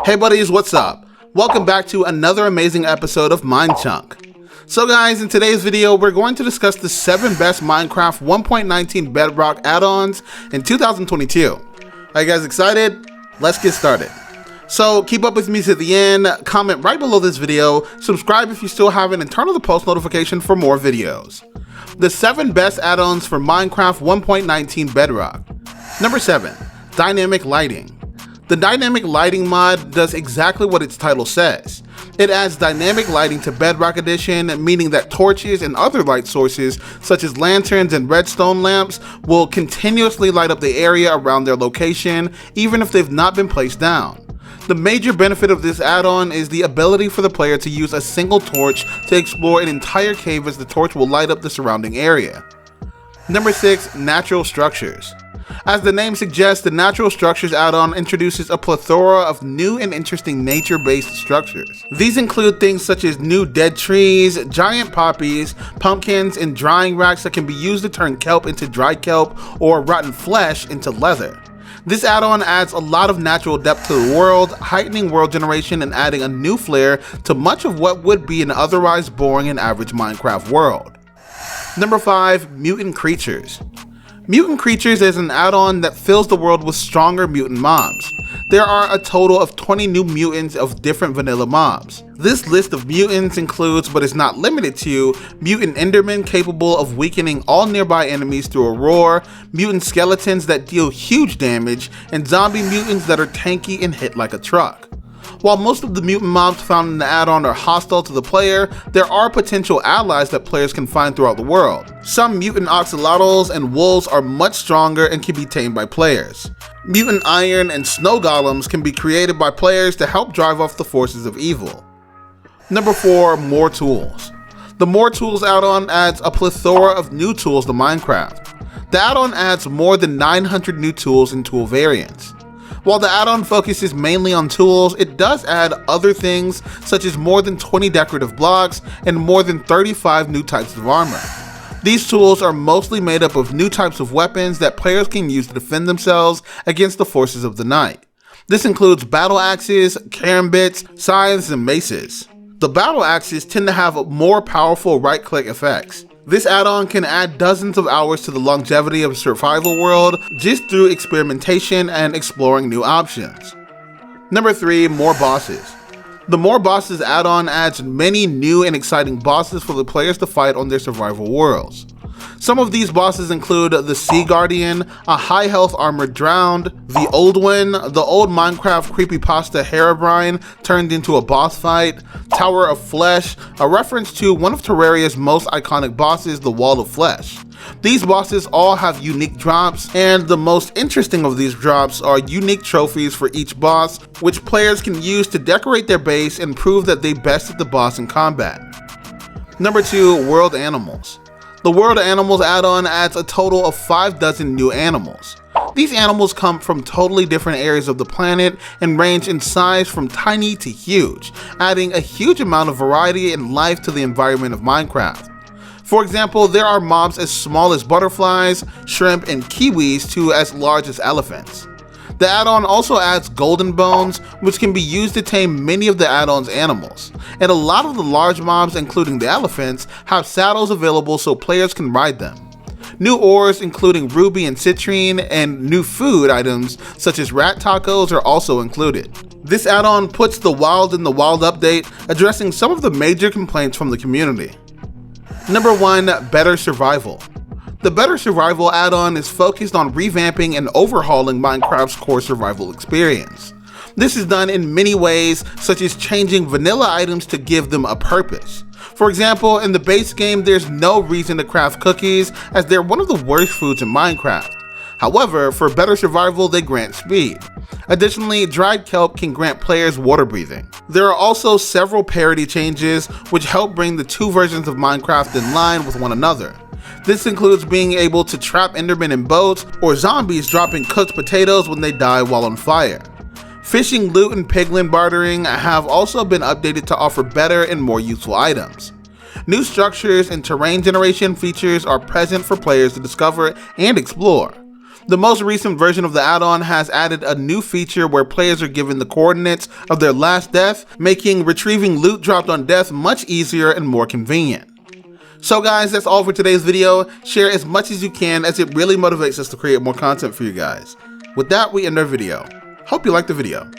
Hey buddies, what's up? Welcome back to another amazing episode of Mind Chunk. So guys, in today's video, we're going to discuss the 7 best Minecraft 1.19 Bedrock add-ons in 2022. Are you guys excited? Let's get started. So keep up with me to the end, comment right below this video, subscribe if you still haven't, and turn on the post notification for more videos. The 7 best add-ons for Minecraft 1.19 Bedrock. Number 7, Dynamic Lighting. The Dynamic Lighting mod does exactly what its title says. It adds dynamic lighting to Bedrock Edition, meaning that torches and other light sources, such as lanterns and redstone lamps, will continuously light up the area around their location, even if they've not been placed down. The major benefit of this add-on is the ability for the player to use a single torch to explore an entire cave, as the torch will light up the surrounding area. Number 6, Natural Structures. As the name suggests, the Natural Structures add-on introduces a plethora of new and interesting nature-based structures. These include things such as new dead trees, giant poppies, pumpkins, and drying racks that can be used to turn kelp into dry kelp or rotten flesh into leather. This add-on adds a lot of natural depth to the world, heightening world generation and adding a new flair to much of what would be an otherwise boring and average Minecraft world. Number 5, Mutant Creatures. Mutant Creatures is an add-on that fills the world with stronger mutant mobs. There are a total of 20 new mutants of different vanilla mobs. This list of mutants includes, but is not limited to, mutant endermen capable of weakening all nearby enemies through a roar, mutant skeletons that deal huge damage, and zombie mutants that are tanky and hit like a truck. While most of the mutant mobs found in the add-on are hostile to the player, there are potential allies that players can find throughout the world. Some mutant oxalotls and wolves are much stronger and can be tamed by players. Mutant iron and snow golems can be created by players to help drive off the forces of evil. Number 4, More Tools. The More Tools add-on adds a plethora of new tools to Minecraft. The add-on adds more than 900 new tools and tool variants. While the add-on focuses mainly on tools, it does add other things such as more than 20 decorative blocks and more than 35 new types of armor. These tools are mostly made up of new types of weapons that players can use to defend themselves against the forces of the night. This includes battle axes, karambits, scythes, and maces. The battle axes tend to have more powerful right-click effects. This add-on can add dozens of hours to the longevity of a survival world just through experimentation and exploring new options. Number 3, More Bosses. The More Bosses add-on adds many new and exciting bosses for the players to fight on their survival worlds. Some of these bosses include the Sea Guardian, a high health armored drowned, the Old One, the old Minecraft creepypasta Herobrine turned into a boss fight, Tower of Flesh, a reference to one of Terraria's most iconic bosses, the Wall of Flesh. These bosses all have unique drops, and the most interesting of these drops are unique trophies for each boss, which players can use to decorate their base and prove that they bested the boss in combat. Number 2, World Animals. The World Animals add-on adds a total of 6 new animals. These animals come from totally different areas of the planet and range in size from tiny to huge, adding a huge amount of variety and life to the environment of Minecraft. For example, there are mobs as small as butterflies, shrimp, and kiwis to as large as elephants. The add-on also adds golden bones, which can be used to tame many of the add-on's animals, and a lot of the large mobs, including the elephants, have saddles available so players can ride them. New ores, including ruby and citrine, and new food items such as rat tacos are also included. This add-on puts the Wild in the Wild update, addressing some of the major complaints from the community. Number 1, Better Survival. The Better Survival add-on is focused on revamping and overhauling Minecraft's core survival experience. This is done in many ways, such as changing vanilla items to give them a purpose. For example, in the base game, there's no reason to craft cookies, as they're one of the worst foods in Minecraft. However, for Better Survival, they grant speed. Additionally, dried kelp can grant players water breathing. There are also several parity changes, which help bring the two versions of Minecraft in line with one another. This includes being able to trap endermen in boats, or zombies dropping cooked potatoes when they die while on fire. Fishing, loot, and piglin bartering have also been updated to offer better and more useful items. New structures and terrain generation features are present for players to discover and explore. The most recent version of the add-on has added a new feature where players are given the coordinates of their last death, making retrieving loot dropped on death much easier and more convenient. So guys, that's all for today's video. Share as much as you can, as it really motivates us to create more content for you guys. With that, we end our video. Hope you liked the video.